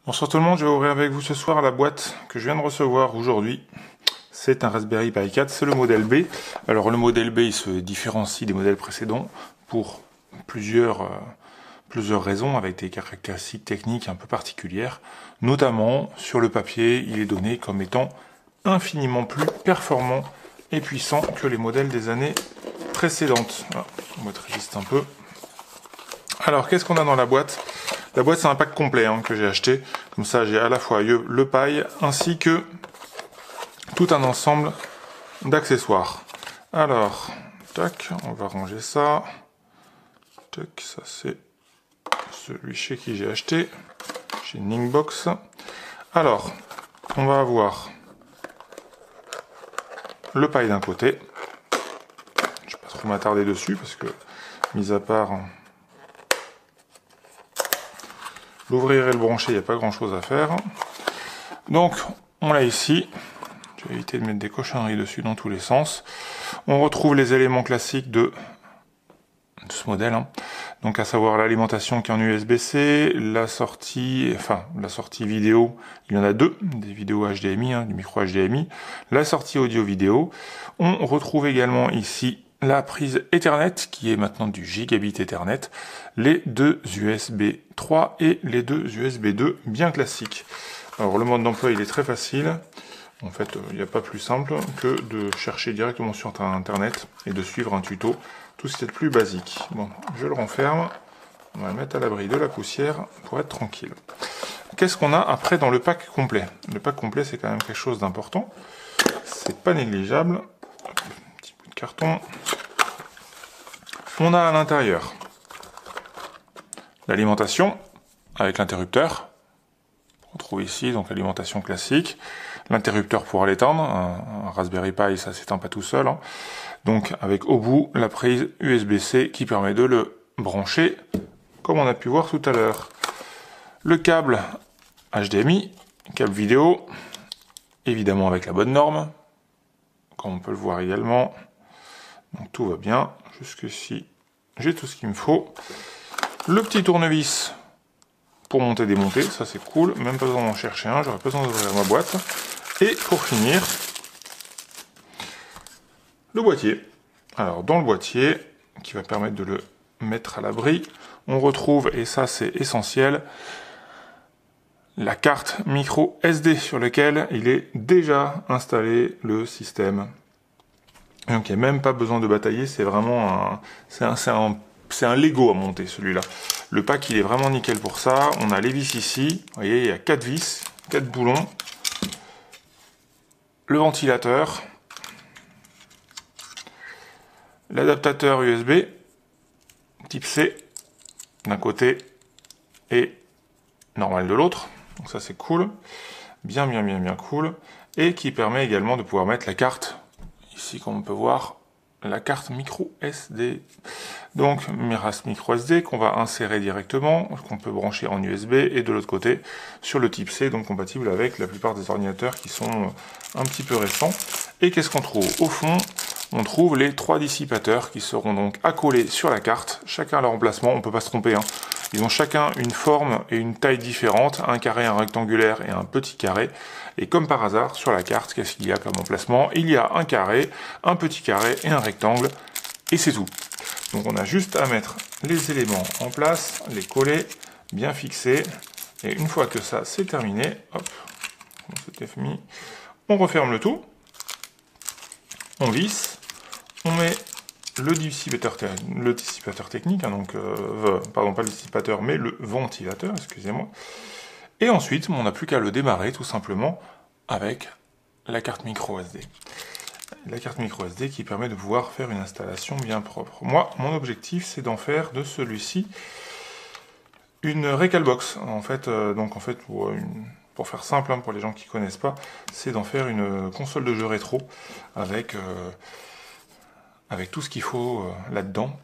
Bonsoir tout le monde, je vais ouvrir avec vous ce soir la boîte que je viens de recevoir aujourd'hui. C'est un Raspberry Pi 4, c'est le modèle B. Alors le modèle B il se différencie des modèles précédents pour plusieurs raisons avec des caractéristiques techniques un peu particulières. Notamment sur le papier, il est donné comme étant infiniment plus performant et puissant que les modèles des années précédentes. Voilà, la boîte résiste un peu. Alors qu'est-ce qu'on a dans la boîte ? La boîte, c'est un pack complet que j'ai acheté. Comme ça, j'ai à la fois le paille ainsi que tout un ensemble d'accessoires. Alors, tac, on va ranger ça. Tac, ça c'est celui chez qui j'ai acheté, chez Ningbox. Alors, on va avoir le paille d'un côté. Je vais pas trop m'attarder dessus parce que, mis à part l'ouvrir et le brancher, il n'y a pas grand chose à faire. Donc, on l'a ici. Je vais éviter de mettre des cochonneries dessus dans tous les sens. On retrouve les éléments classiques de ce modèle. Donc, à savoir l'alimentation qui est en USB-C, la sortie vidéo. Il y en a deux, des vidéos HDMI, du micro HDMI. La sortie audio-vidéo. On retrouve également ici la prise Ethernet, qui est maintenant du gigabit Ethernet, les deux USB 3 et les deux USB 2 bien classiques. Alors le mode d'emploi il est très facile. En fait, il n'y a pas plus simple que de chercher directement sur internet et de suivre un tuto, tout ce qui est le plus basique. Bon, je le renferme, on va le mettre à l'abri de la poussière pour être tranquille. Qu'est-ce qu'on a après dans le pack complet? Le pack complet c'est quand même quelque chose d'important, c'est pas négligeable. Petit bout de carton. On a à l'intérieur l'alimentation avec l'interrupteur. On trouve ici donc l'alimentation classique, l'interrupteur pour l'éteindre, un Raspberry Pi ça s'éteint pas tout seul. Donc avec au bout la prise USB-C qui permet de le brancher comme on a pu voir tout à l'heure. Le câble HDMI, câble vidéo, évidemment avec la bonne norme, comme on peut le voir également. Donc tout va bien, jusqu'ici j'ai tout ce qu'il me faut. Le petit tournevis pour monter et démonter, ça c'est cool, même pas besoin d'en chercher un, j'aurais pas besoin d'ouvrir ma boîte. Et pour finir, le boîtier. Alors dans le boîtier, qui va permettre de le mettre à l'abri, on retrouve, et ça c'est essentiel, la carte micro SD sur laquelle il est déjà installé le système. Donc il n'y a même pas besoin de batailler, c'est vraiment c'est un Lego à monter celui-là. Le pack il est vraiment nickel pour ça. On a les vis ici, vous voyez il y a 4 vis, 4 boulons. Le ventilateur, l'adaptateur USB, type C d'un côté et normal de l'autre. Donc ça c'est cool, bien cool. Et qui permet également de pouvoir mettre la carte, ici comme on peut voir, la carte micro SD. Donc micro SD qu'on va insérer directement, qu'on peut brancher en USB et de l'autre côté sur le type C, donc compatible avec la plupart des ordinateurs qui sont un petit peu récents. Et qu'est-ce qu'on trouve? Au fond, on trouve les 3 dissipateurs qui seront donc accolés sur la carte, chacun à leur emplacement, on peut pas se tromper. Ils ont chacun une forme et une taille différente, un carré, un rectangulaire et un petit carré. Et comme par hasard, sur la carte, qu'est-ce qu'il y a comme emplacement? Il y a un carré, un petit carré et un rectangle, et c'est tout. Donc on a juste à mettre les éléments en place, les coller, bien fixer, et une fois que ça c'est terminé, hop, on s'était mis, on referme le tout, on visse, on met le dissipateur technique, donc, pardon, pas le dissipateur, mais le ventilateur, excusez-moi. Et ensuite, on n'a plus qu'à le démarrer tout simplement avec la carte micro SD. La carte micro SD qui permet de pouvoir faire une installation bien propre. Moi, mon objectif, c'est d'en faire de celui-ci une Recalbox. En fait, pour faire simple, pour les gens qui ne connaissent pas, c'est d'en faire une console de jeu rétro avec tout ce qu'il faut là-dedans.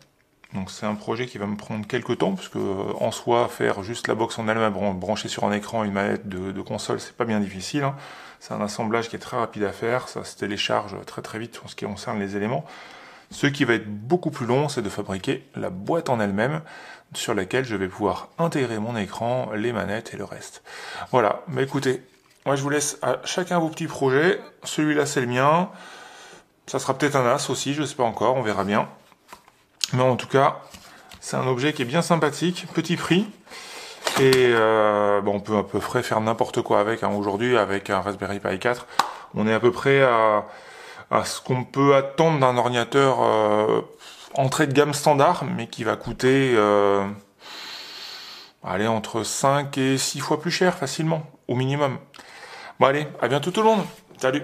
Donc c'est un projet qui va me prendre quelques temps, parce que en soi, faire juste la box en elle-même, brancher sur un écran une manette de console, c'est pas bien difficile. C'est un assemblage qui est très rapide à faire, ça se télécharge très vite en ce qui concerne les éléments. Ce qui va être beaucoup plus long, c'est de fabriquer la boîte en elle-même, sur laquelle je vais pouvoir intégrer mon écran, les manettes et le reste. Voilà, bah écoutez, moi je vous laisse à chacun vos petits projets. Celui-là c'est le mien. Ça sera peut-être un as aussi, je sais pas encore, on verra bien. Mais en tout cas, c'est un objet qui est bien sympathique, petit prix. Et bon, on peut à peu près faire n'importe quoi avec. Hein. Aujourd'hui, avec un Raspberry Pi 4, on est à peu près à ce qu'on peut attendre d'un ordinateur entrée de gamme standard, mais qui va coûter allez, entre 5 et 6 fois plus cher facilement, au minimum. Bon allez, à bientôt tout le monde. Salut.